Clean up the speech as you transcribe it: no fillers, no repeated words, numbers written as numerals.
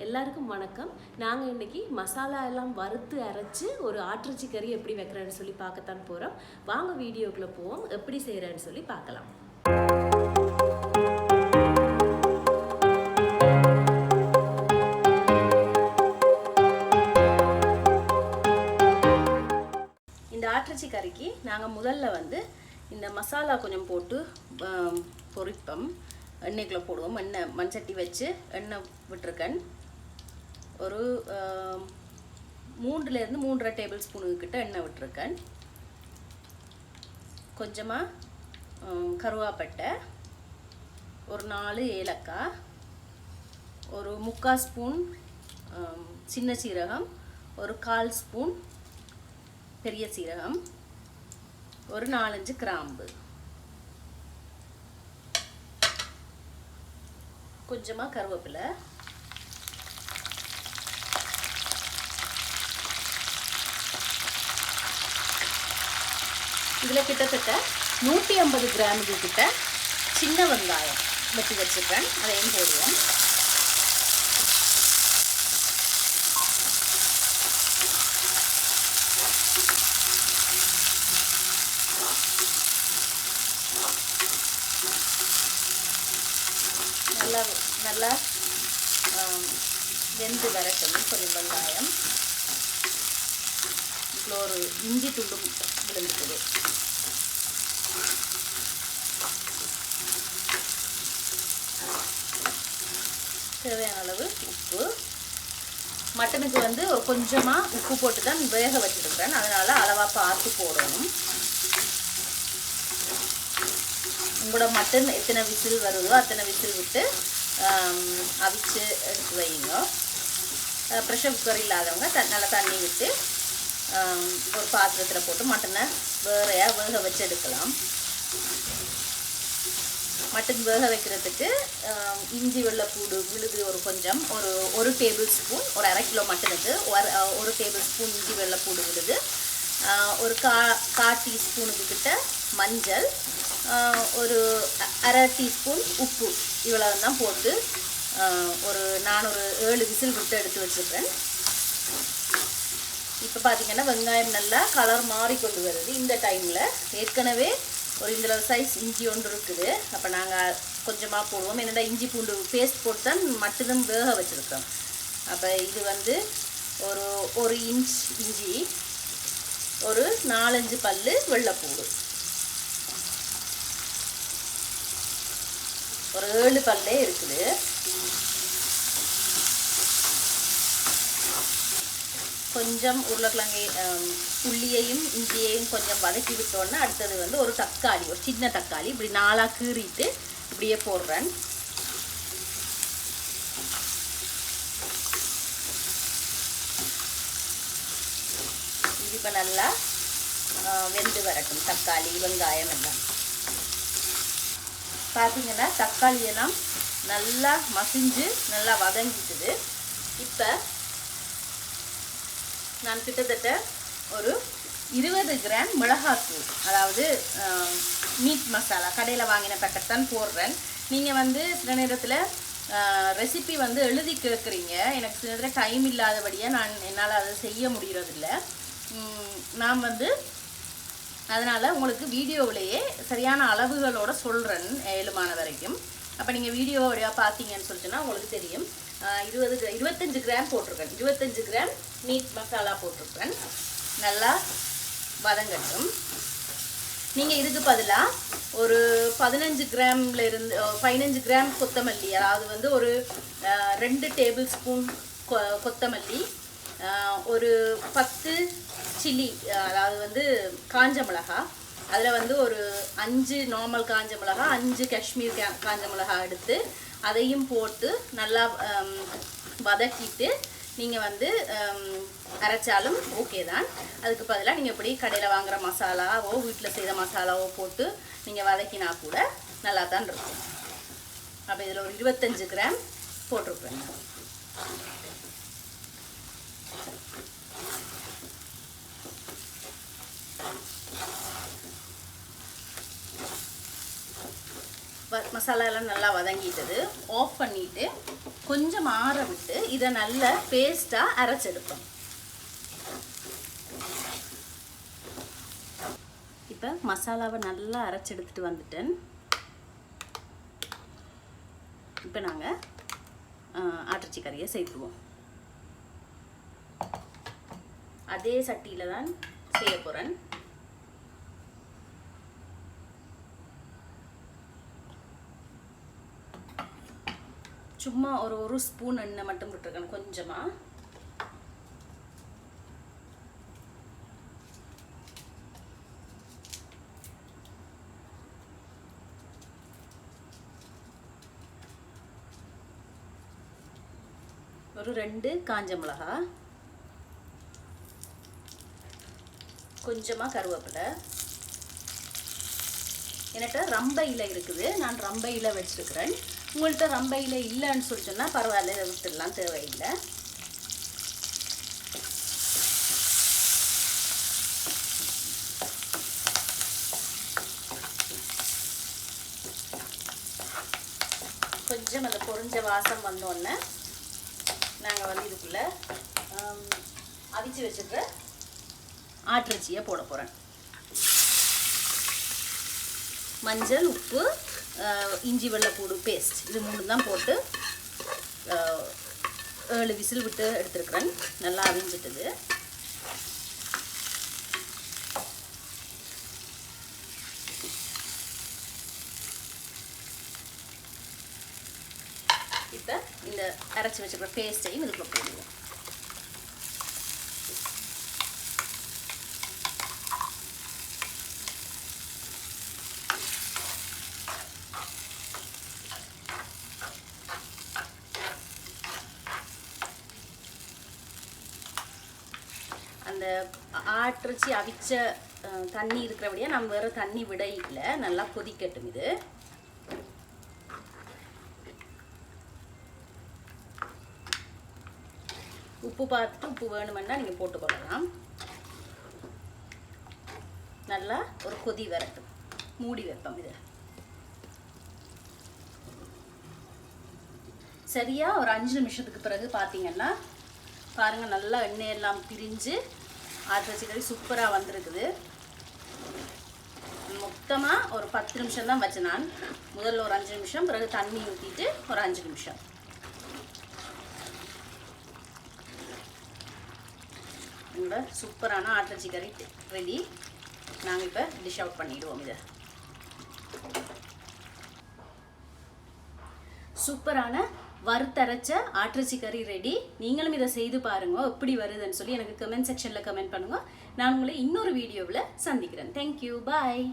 எல்லாருக்கும் வணக்கம். நாங்கள் இன்னைக்கு மசாலா எல்லாம் வறுத்து அரைச்சு ஒரு ஆட்டிறைச்சி கறி எப்படி வைக்கிறேன்னு சொல்லி பார்க்கத்தான் போகிறோம். வாங்க வீடியோக்குள்ளே போவோம், எப்படி செய்கிறேன்னு சொல்லி பார்க்கலாம். இந்த ஆட்டிறைச்சி கறிக்கு நாங்கள் முதல்ல இந்த மசாலா கொஞ்சம் போட்டு பொரிப்போம். எண்ணெய்க்குள்ளே போடுவோம். மண்சட்டி வச்சு எண்ணெய் விட்டுருக்கேன். ஒரு 3 to 3.5 டேபிள் ஸ்பூனு கிட்ட எண்ணெய் விட்டுருக்கேன். கொஞ்சமாக கருவாப்பட்டை, ஒரு 4 ஏலக்காய், ஒரு 3/4 ஸ்பூன் சின்ன சீரகம், ஒரு 1/4 ஸ்பூன் பெரிய சீரகம், ஒரு 4-5 கிராம்பு, கொஞ்சமாக கருவேப்பிலை, இதில் கிட்டத்தட்ட 150 கிராமுக்கு கிட்ட சின்ன வெங்காயம் வெட்டி வச்சுருக்கேன். அதையும் போடுவோம். நல்லா வெந்து வரட்டும். கொஞ்சம் வெங்காயம், இதில் ஒரு இஞ்சி துண்டும் விழுந்துக்குது. தேவையான அளவு உப்பு. மட்டனுக்கு ஒரு கொஞ்சமாக உப்பு போட்டு தான் வேக வச்சுருக்கிறேன். அதனால் அளவாக பார்த்து போடணும். உங்களோட மட்டன் எத்தனை விசில் வருதோ அத்தனை விசில் விட்டு அவிச்சு எடுத்து வைங்க. ப்ரெஷர் குக்கர் இல்லாதவங்க நல்லா தண்ணி விட்டு ஒரு பாத்திரத்தில் போட்டு மட்டனை வேக வச்சு எடுக்கலாம். மட்டன் வேக வைக்கிறதுக்கு இஞ்சி வெள்ளைப்பூடு விழுது கொஞ்சம் ஒரு டேபிள் ஸ்பூன், ஒரு 1/2 கிலோ மட்டனுக்கு ஒரு டேபிள் ஸ்பூன் இஞ்சி வெள்ளைப்பூடு விழுது, ஒரு 1/4 டீஸ்பூனுக்கு கிட்ட மஞ்சள், ஒரு 1/2 டீஸ்பூன் உப்பு, இவ்வளோ தான் போட்டு நான் ஒரு 7 விசில் விட்டு எடுத்து வச்சுருக்கேன். இப்போ பார்த்தீங்கன்னா வெங்காயம் நல்லா கலர் மாறி கொண்டு வருது. இந்த டைமில் ஏற்கனவே ஒரு இந்த சைஸ் இஞ்சி ஒன்று இருக்குது. அப்போ நாங்கள் கொஞ்சமாக போடுவோம். என்னடா இஞ்சி பூண்டு பேஸ்ட் போட்டு தான் மட்டும் வேக வச்சுருக்கோம். அப்போ இது ஒரு 1 இன்ச் இஞ்சி, ஒரு 4-5 பல்லு வெள்ளைப்பூடு, ஒரு 7 பல்லே இருக்குது. கொஞ்சம் உருளைக்கிழங்கு உள்ளியையும் இஞ்சியையும் கொஞ்சம் வதக்கி விட்டோன்னா அடுத்தது ஒரு தக்காளி, ஒரு சின்ன தக்காளி இப்படி 4ஆக கீறிட்டு இப்படியே போடுறேன். இது இப்போ நல்லா வெந்து வரட்டும். தக்காளி வெங்காயம் எல்லாம் பார்த்தீங்கன்னா தக்காளியெல்லாம் நல்லா மசிஞ்சு நல்லா வதங்கிட்டுது. இப்போ நான் கிட்டத்தட்ட ஒரு 20 கிராம் மிளகாத்தூள், அதாவது மீட் மசாலா கடையில் வாங்கின பேக்கெட் தான் போடுறேன். நீங்கள் சில நேரத்தில் ரெசிபி எழுதி கேட்குறீங்க. எனக்கு சில நேரத்தில் டைம் இல்லாதபடியாக என்னால் அதை செய்ய முடிகிறதில்ல. நான் அதனால் உங்களுக்கு வீடியோவிலேயே சரியான அளவுகளோடு சொல்கிறேன் ஏழுமான வரைக்கும். அப்போ நீங்கள் வீடியோவோடையா பார்த்தீங்கன்னு சொல்லிட்டுன்னா உங்களுக்கு தெரியும். 25 கிராம் போட்டிருக்கேன். 25 கிராம் மீட் மசாலா போட்டிருக்கேன். நல்லா வதங்கட்டும். நீங்கள் இதுக்கு பதிலாக ஒரு 15 கிராம் கொத்தமல்லி, அதாவது ஒரு 2 டேபிள் ஸ்பூன் கொத்தமல்லி, ஒரு 10 சில்லி, அதாவது காஞ்ச மிளகா, அதில் ஒரு 5 நார்மல் காஞ்ச மிளகா, 5 காஷ்மீர் காஞ்ச மிளகா எடுத்து அதையும் போட்டு நல்லா வதக்கிட்டு நீங்கள் அரைச்சாலும் ஓகே தான். அதுக்கு பதிலாக நீங்கள் இப்படி கடையில் வாங்குகிற மசாலாவோ வீட்டில் செய்த மசாலாவோ போட்டு நீங்கள் வதக்கினா கூட நல்லா தான் இருக்கும். அப்போ இதில் ஒரு 25 கிராம் போட்டிருப்பேன். மசாலா எல்லாம் நல்லா வதங்கிட்டது. ஆஃப் பண்ணிவிட்டு கொஞ்சம் ஆற விட்டு இதை நல்ல பேஸ்ட்டாக அரைச்செடுப்போம். இப்போ மசாலாவை நல்லா அரைச்செடுத்துட்டு வந்துட்டேன். இப்போ நாங்கள் ஆட்டிறைச்சி கறியை சேர்த்துருவோம். அதே சட்டியில் தான் செய்ய போகிறேன். சும்மா ஒரு ஸ்பூன் எண்ணெய் மட்டும் விட்டுருக்கேன் கொஞ்சமாக. ஒரு 2 காஞ்ச மிளகா, கொஞ்சமாக கருவேப்பிலை. என்கிட்ட ரம்ப இலை இருக்குது, நான் ரம்ப இலை வச்சுருக்கிறேன். உங்கள்கிட்ட ரம்ப இலை இல்லைன்னு சொல்லி சொன்னால் பரவாயில்ல, இதை விட்டுடலாம், தேவையில்லை. கொஞ்சம் அந்த பொரிஞ்ச வாசம் வந்தோடனே நாங்கள் வந்து இதுக்குள்ளே அவிச்சு வச்சுக்கிற ஆட்டிறைச்சியை போட போகிறேன். மஞ்சள், உப்பு, இஞ்சி வெள்ளைப்பூடு பேஸ்ட், இது 3 தான் போட்டு 7 விசில் விட்டு எடுத்துருக்குறேன். நல்லா அவிஞ்சிட்டுது. இப்போ இந்த அரைச்சி வச்சுக்கிற பேஸ்ட்டையும் இதுக்குள்ள போடுவோம். அந்த ஆட்டிறைச்சி அவிச்ச தண்ணி இருக்கிறபடியா நம்ம வேறு தண்ணி விட இல்லை, நல்லா கொதிக்கட்டும். இது உப்பு பார்த்துட்டு உப்பு வேணுமென்னா நீங்கள் போட்டுக்கொள்ளலாம். நல்லா ஒரு கொதி வரட்டும், மூடி வைப்போம். இது சரியாக ஒரு 5 நிமிஷத்துக்கு பிறகு பார்த்தீங்கன்னா பாருங்கள், நல்லா எண்ணெய் எல்லாம் பிரிஞ்சு ஆட்டிறைச்சி கறி சூப்பராக வந்திருக்குது. மொத்தமாக ஒரு 10 நிமிஷம் தான் வச்சேன் நான். முதல்ல ஒரு 5 நிமிஷம், பிறகு தண்ணி ஊற்றிட்டு ஒரு 5 நிமிஷம். உங்களோட சூப்பரான ஆட்டிறைச்சி கறி ரெடி. நாங்கள் இப்போ டிஷ் அவுட் பண்ணிடுவோம். இதை சூப்பரான வறுத்தரைச்ச ஆட்டிறைச்சி கறி ரெடி. நீங்களும் இதை செய்து பாருங்க, எப்படி வருதுன்னு சொல்லி எனக்கு கமெண்ட் செக்ஷனில் கமெண்ட் பண்ணுங்க. நான் உங்களை இன்னொரு வீடியோவில் சந்திக்கிறேன். தேங்க்யூ, பாய்.